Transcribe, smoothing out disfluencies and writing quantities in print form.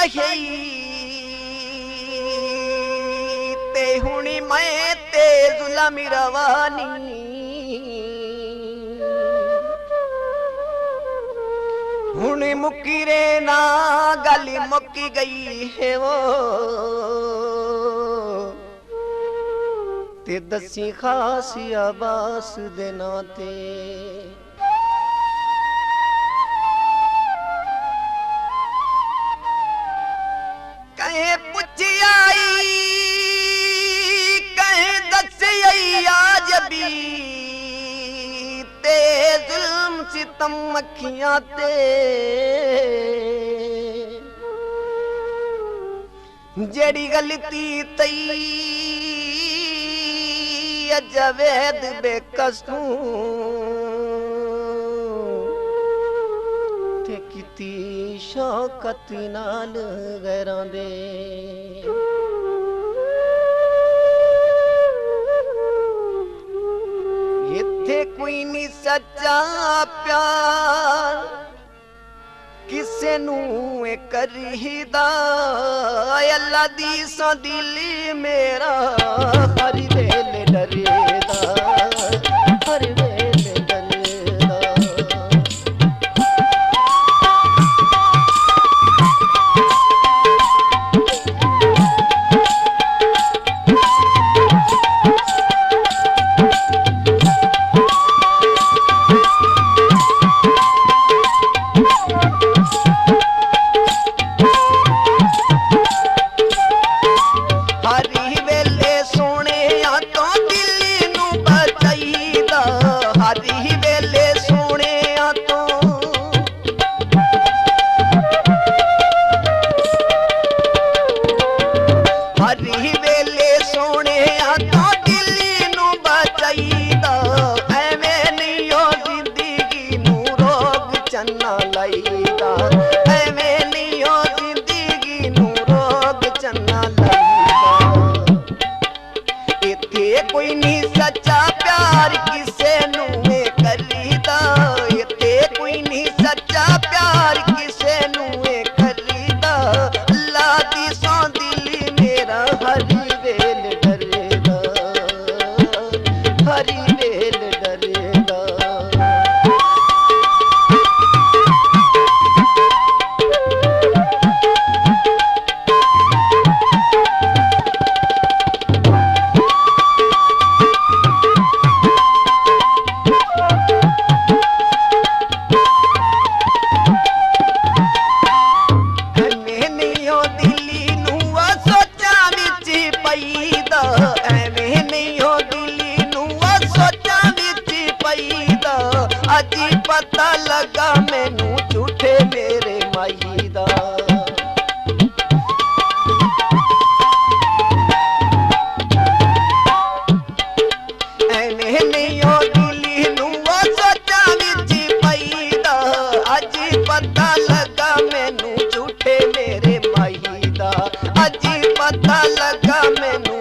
कही ते हुणी मैं ते जुल्म रवानी हुणी मुक्की रे ना गली मुक्की गई है वो ते दसी खास आबास देना ते कहे पुछ आई कहे दस आई आज भी ते जुल्म सितम अखियां ते जेड़ी गलती तई जवेद बेकसूं ते किती शौकत नाल गैरां दे इत्थे कोई नहीं सच्चा प्यार किसे नू करीदा अल्लाह दी सो दिल मेरा हर वेले डरेदा हर वेले डरेदा कोई नहीं सच्चा प्यार किसे नू करीदा इत्थे कोई नहीं सच्चा प्यार किसे नू करीदा अल्लाह दी सौ दिल मेरा हर वेल डरेदा हर वेल डरेदा अजी पता लगा मैनू झूठे मेरे माई दा एवें नहीं हो दिली नू सोचा विच पईदा अजी पता लगा मैनू झूठे मेरे माई दा अजी पता लगा मैनू